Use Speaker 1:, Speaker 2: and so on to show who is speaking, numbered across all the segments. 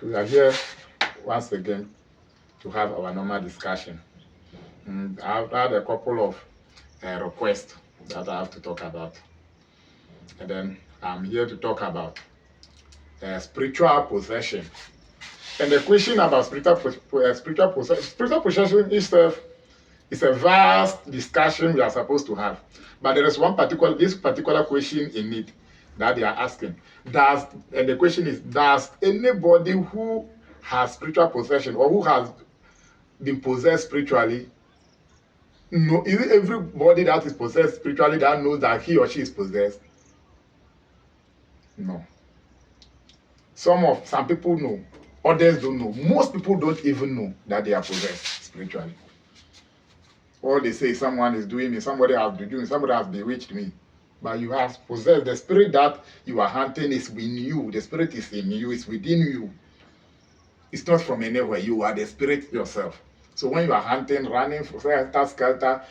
Speaker 1: We are here once again to have our normal discussion. I've had a couple of requests that I have to talk about. And then I'm here to talk about spiritual possession. And the question about spiritual possession itself is a vast discussion we are supposed to have. But there is this particular question in it that they are asking. And the question is, does anybody who has spiritual possession or who has been possessed spiritually, is it everybody that is possessed spiritually that knows that he or she is possessed? No. Some people know, others don't know. Most people don't even know that they are possessed spiritually. All they say, someone is doing me, somebody has been doing, somebody has bewitched me. But you have possessed. The spirit that you are hunting is in you. The spirit is in you, it's within you. It's not from anywhere. You are the spirit yourself. So when you are hunting, running, skelter,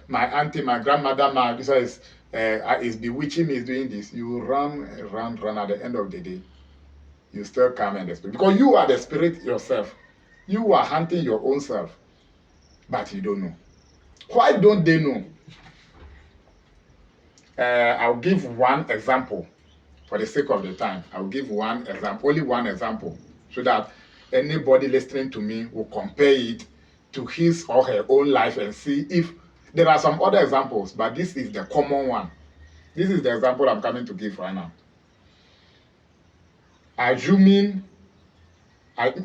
Speaker 1: my auntie, my grandmother, my this is bewitching me, is doing this. You run. At the end of the day, you still come in the spirit. Because you are the spirit yourself. You are hunting your own self. But you don't know. Why don't they know? I'll give one example for the sake of the time. I'll give one example, only one example, so that anybody listening to me will compare it to his or her own life and see if there are some other examples, but this is the common one. This is the example I'm coming to give right now. Assuming,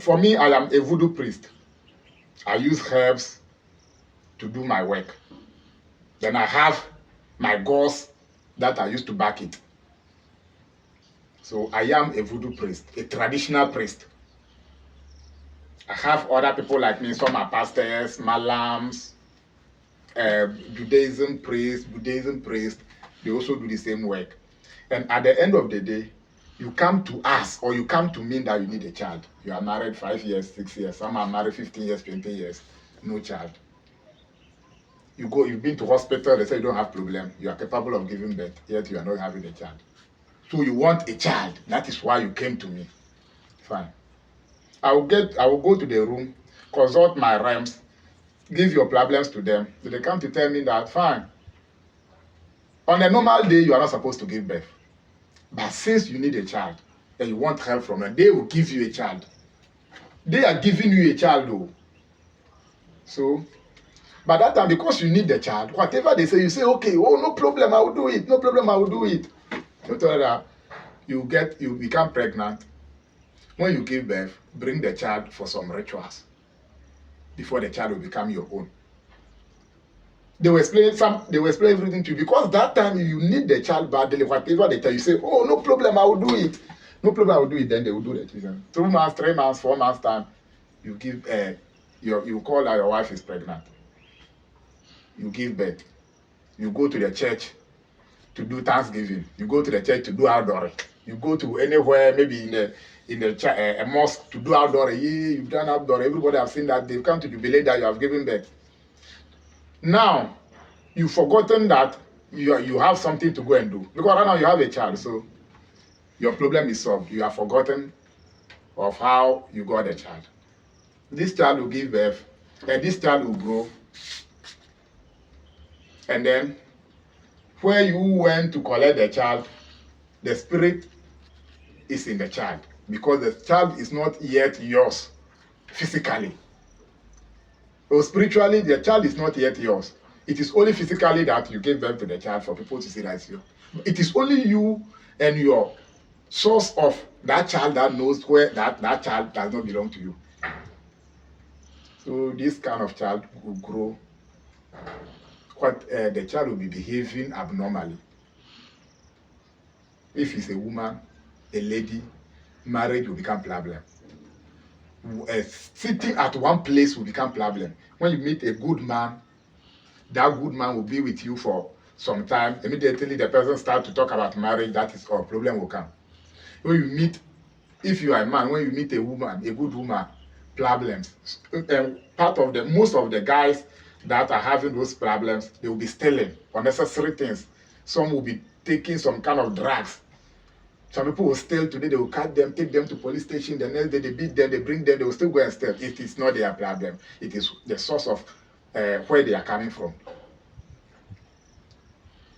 Speaker 1: for me, I am a voodoo priest. I use herbs to do my work. Then I have my gauze that I used to back it. So I am a voodoo priest, a traditional priest. I have other people like me, some are pastors, malams, Buddhism priests, they also do the same work. And at the end of the day, you come to us or you come to me that you need a child. You are married 5 years, 6 years, some are married 15 years, 20 years, no child. You've been to hospital, they say you don't have problem, you are capable of giving birth, yet you are not having a child. So you want a child, that is why you came to me. Fine. I will go to the room, consult my realms, give your problems to them. So they come to tell me that, fine, on a normal day, you are not supposed to give birth. But since you need a child, and you want help from them, they will give you a child. They are giving you a child though. So, by that time, because you need the child, whatever they say, you say, okay, oh, no problem, I will do it. No problem, I will do it. So you become pregnant. When you give birth, bring the child for some rituals before the child will become your own. They will explain everything to you, because that time you need the child badly. Whatever they tell you, say, oh, no problem, I will do it. No problem, I will do it. Then they will do it. 2 months, 3 months, 4 months time, you give you call that your wife is pregnant. You give birth. You go to the church to do Thanksgiving. You go to the church to do outdoor. You go to anywhere, maybe in a mosque to do outdoor. Yeah, you've done outdoor. Everybody have seen that. They've come to jubilate that you have given birth. Now, you've forgotten that you have something to go and do. Because right now you have a child, so your problem is solved. You have forgotten of how you got a child. This child will give birth, and this child will grow. And then, where you went to collect the child, the spirit is in the child, because the child is not yet yours physically. Or spiritually, the child is not yet yours. It is only physically that you gave birth to the child for people to see that it's you. It is only you and your source of that child that knows where that child does not belong to you. So this kind of child will grow. The child will be behaving abnormally. If it's a woman, a lady, marriage will become problem. Sitting at one place will become problem. When you meet a good man, that good man will be with you for some time. Immediately the person starts to talk about marriage, that is all, problem will come. When you meet, if you are a man, when you meet a woman, a good woman, problems. Most of the guys that are having those problems, they will be stealing unnecessary things. Some will be taking some kind of drugs. Some people will steal today, they will catch them, take them to police station, the next day they beat them, they bring them, they will still go and steal. It is not their problem. It is the source of where they are coming from.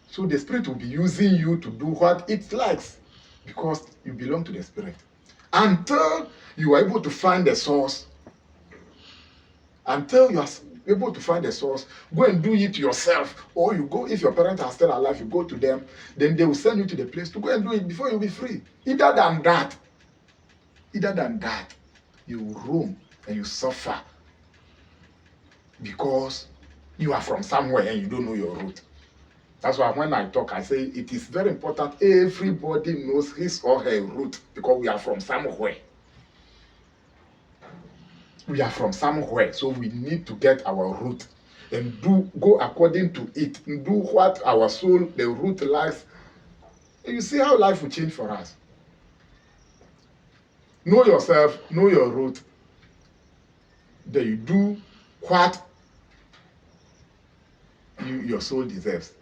Speaker 1: So the spirit will be using you to do what it likes because you belong to the spirit. Until you are able to find the source, until you are able to find the source, go and do it yourself. Or you go, if your parents are still alive, you go to them, then they will send you to the place to go and do it before you'll be free. Either than that, you roam and you suffer because you are from somewhere and you don't know your root. That's why when I talk, I say it is very important everybody knows his or her root because we are from somewhere. We are from somewhere, so we need to get our root and go according to it and do what our soul, the root likes. And you see how life will change for us. Know yourself, know your root. Then you do what your soul deserves.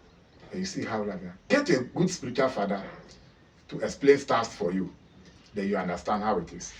Speaker 1: And you see how life is. Get a good spiritual father to explain stuff for you. Then you understand how it is.